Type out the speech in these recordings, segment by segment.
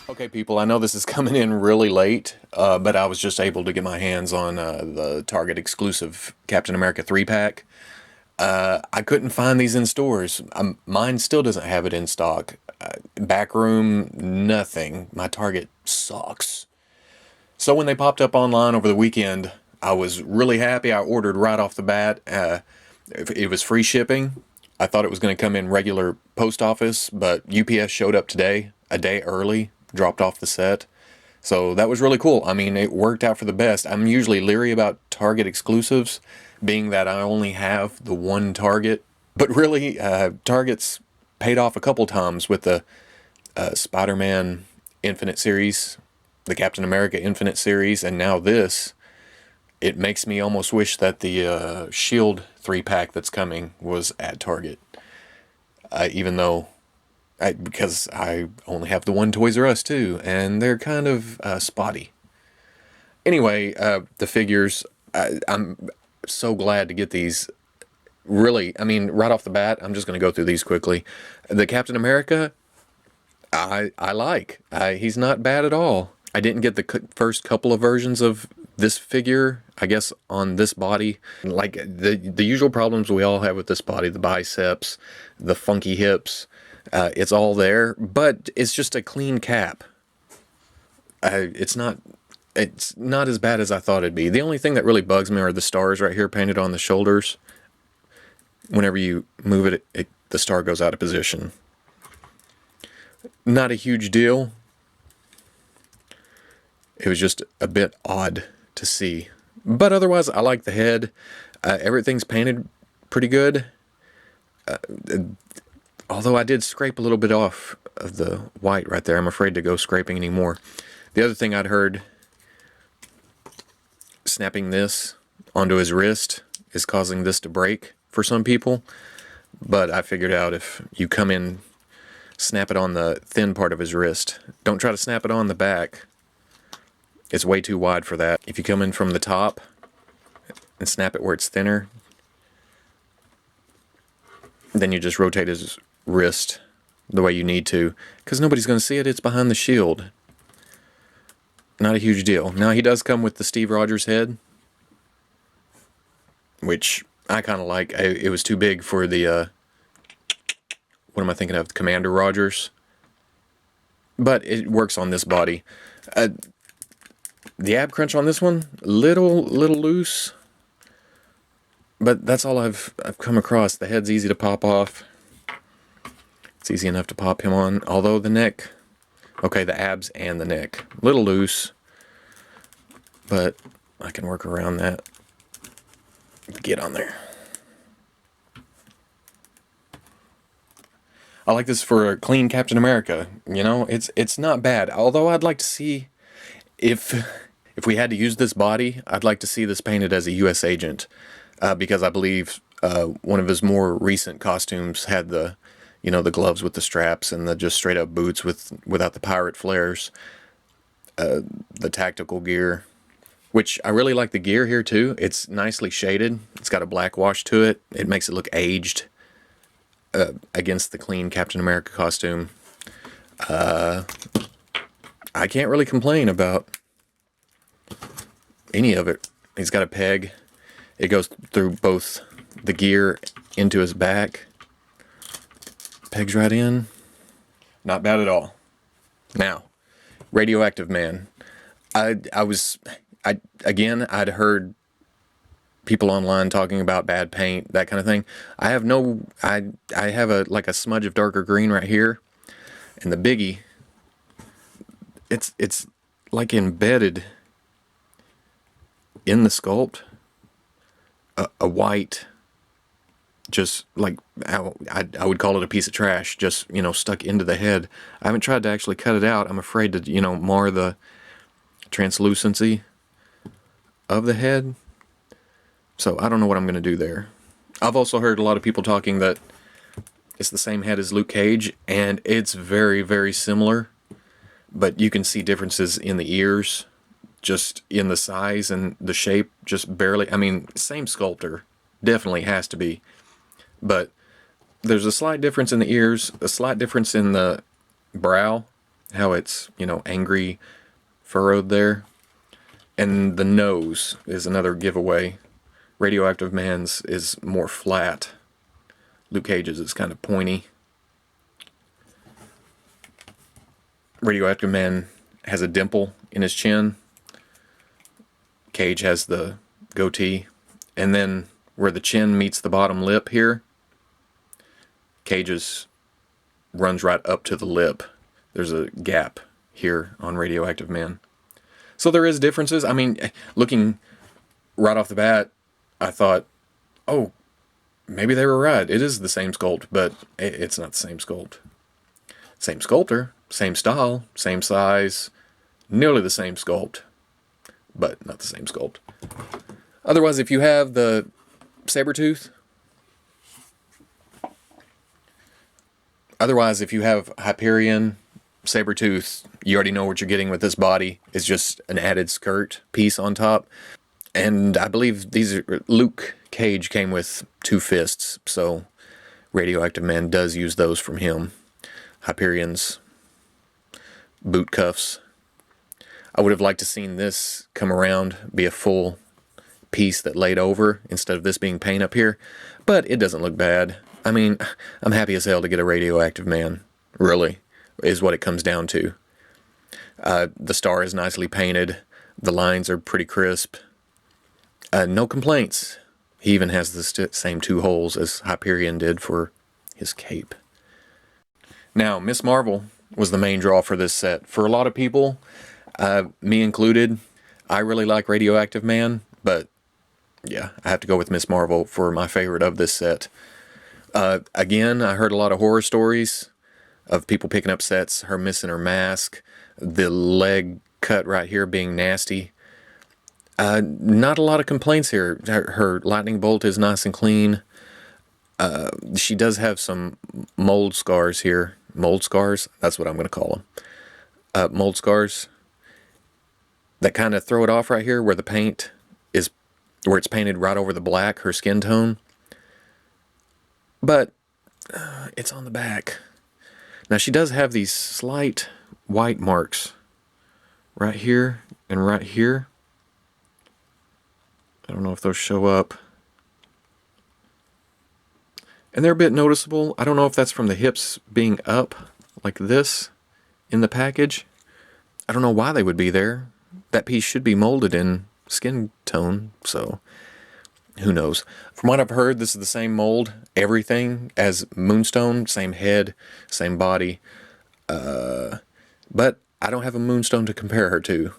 Okay, people, I know this is coming in really late, but I was just able to get my hands on the Target exclusive Captain America 3-pack. I couldn't find these in stores. Mine still doesn't have it in stock. Backroom, nothing. My Target sucks. So when they popped up online over the weekend, I was really happy. I ordered right off the bat. It was free shipping. I thought it was going to come in regular post office, but UPS showed up today, a day early, dropped off the set. So that was really cool. I mean, it worked out for the best. I'm usually leery about Target exclusives, being that I only have the one Target. But really, Target's paid off a couple times with the Spider-Man Infinite series, the Captain America Infinite series, and now this. It makes me almost wish that the Shield 3-pack that's coming was at Target. Even though, because I only have the one Toys R Us too, and they're kind of spotty. Anyway, the figures, I'm so glad to get these. Really, I mean, right off the bat, I'm just going to go through these quickly. The Captain America, I like. He's not bad at all. I didn't get the first couple of versions of this figure, I guess, on this body. Like the usual problems we all have with this body, the biceps, the funky hips, it's all there, but it's just a clean cap. It's not as bad as I thought it'd be. The only thing that really bugs me are the stars right here painted on the shoulders. Whenever you move it, the star goes out of position. Not a huge deal. It was just a bit odd to see. But otherwise, I like the head. Everything's painted pretty good. Although I did scrape a little bit off of the white right there. I'm afraid to go scraping anymore. The other thing I'd heard, snapping this onto his wrist is causing this to break for some people. But I figured out if you come in, snap it on the thin part of his wrist. Don't try to snap it on the back. It's way too wide for that. If you come in from the top and snap it where it's thinner, then you just rotate his wrist the way you need to, because nobody's going to see it. It's behind the shield. Not a huge deal. Now, he does come with the Steve Rogers head, which I kind of like. It was too big for the, what am I thinking of? Commander Rogers. But it works on this body. The ab crunch on this one, little loose, but that's all I've come across. The head's easy to pop off. It's easy enough to pop him on. Although the neck, okay, the abs and the neck, little loose, but I can work around that. Get on there. I like this for a clean Captain America. You know, it's not bad. Although I'd like to see if we had to use this body, I'd like to see this painted as a U.S. agent, because I believe one of his more recent costumes had the gloves with the straps and the just straight up boots without the pirate flares, the tactical gear, which I really like the gear here too. It's nicely shaded. It's got a black wash to it. It makes it look aged against the clean Captain America costume. I can't really complain about any of it. He's got a peg. It goes through both the gear into his back. Pegs right in. Not bad at all. Now, Radioactive Man. I'd heard people online talking about bad paint, that kind of thing. I have a smudge of darker green right here, and the biggie, it's like embedded in the sculpt, a white, just like I would call it a piece of trash, just stuck into the head. I haven't tried to actually cut it out. I'm afraid to mar the translucency of the head. So I don't know what I'm going to do there. I've also heard a lot of people talking that it's the same head as Luke Cage, and it's very, very similar. But you can see differences in the ears, just in the size and the shape, just barely. I mean, same sculptor, definitely has to be. But there's a slight difference in the ears, a slight difference in the brow, how it's, angry, furrowed there. And the nose is another giveaway. Radioactive Man's is more flat. Luke Cage's is kind of pointy. Radioactive Man has a dimple in his chin. Cage has the goatee. And then where the chin meets the bottom lip here, Cage's runs right up to the lip. There's a gap here on Radioactive Man. So there is differences. I mean, looking right off the bat, I thought, oh, maybe they were right. It is the same sculpt, but it's not the same sculpt. Same sculptor, same style, same size, nearly the same sculpt, but not the same sculpt. Otherwise, if you have the Sabretooth, Hyperion, Sabretooth, you already know what you're getting with this body. It's just an added skirt piece on top. And I believe Luke Cage came with 2 fists, so Radioactive Man does use those from him. Hyperion's boot cuffs. I would have liked to seen this come around, be a full piece that laid over instead of this being paint up here, but it doesn't look bad. I mean, I'm happy as hell to get a Radioactive Man, really, is what it comes down to. The star is nicely painted. The lines are pretty crisp. No complaints. He even has the same 2 holes as Hyperion did for his cape. Now, Miss Marvel was the main draw for this set. For a lot of people, me included, I really like Radioactive Man, but yeah, I have to go with Miss Marvel for my favorite of this set. Again, I heard a lot of horror stories of people picking up sets, her missing her mask, the leg cut right here being nasty. Not a lot of complaints here. Her lightning bolt is nice and clean. She does have some mold scars here. Mold scars? That's what I'm going to call them. Mold scars that kind of throw it off right here where the paint is, where it's painted right over the black, her skin tone. But it's on the back. Now she does have these slight white marks right here and right here. I don't know if those show up. And they're a bit noticeable. I don't know if that's from the hips being up like this in the package. I don't know why they would be there. That piece should be molded in skin tone, so who knows. From what I've heard, this is the same mold, everything as Moonstone, same head, same body. But I don't have a Moonstone to compare her to.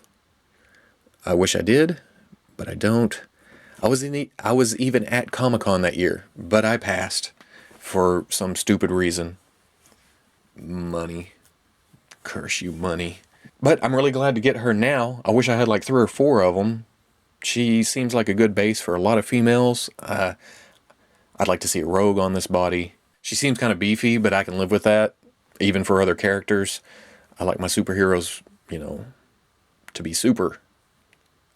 I wish I did, but I don't. I was even at Comic-Con that year, but I passed for some stupid reason. Money. Curse you, money. But I'm really glad to get her now. I wish I had like 3 or 4 of them. She seems like a good base for a lot of females. I'd like to see a Rogue on this body. She seems kind of beefy, but I can live with that, even for other characters. I like my superheroes, to be super,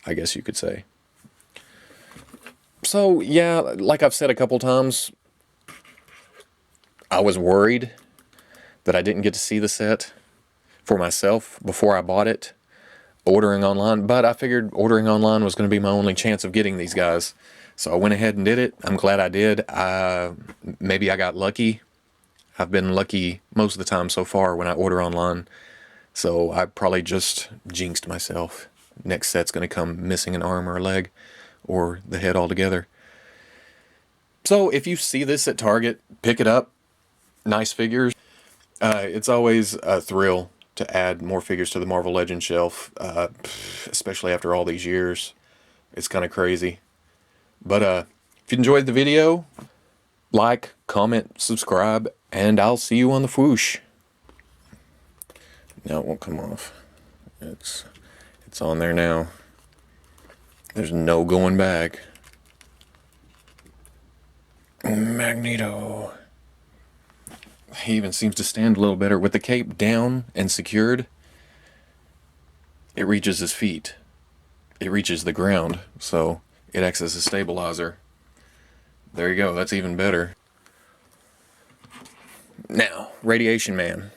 I guess you could say. So, yeah, like I've said a couple times, I was worried that I didn't get to see the set for myself before I bought it, ordering online, but I figured ordering online was going to be my only chance of getting these guys. So I went ahead and did it. I'm glad I did. Maybe I got lucky. I've been lucky most of the time so far when I order online. So I probably just jinxed myself. Next set's going to come missing an arm or a leg or the head altogether. So if you see this at Target, pick it up. Nice figures. It's always a thrill to add more figures to the Marvel Legends shelf, especially after all these years. It's kind of crazy. But if you enjoyed the video, like, comment, subscribe, and I'll see you on the Fwoosh. Now it won't come off. It's on there now. There's no going back. Magneto. He even seems to stand a little better. With the cape down and secured, it reaches his feet. It reaches the ground, so it acts as a stabilizer. There you go, that's even better. Now, Radiation Man.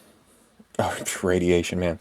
Oh, Radiation Man.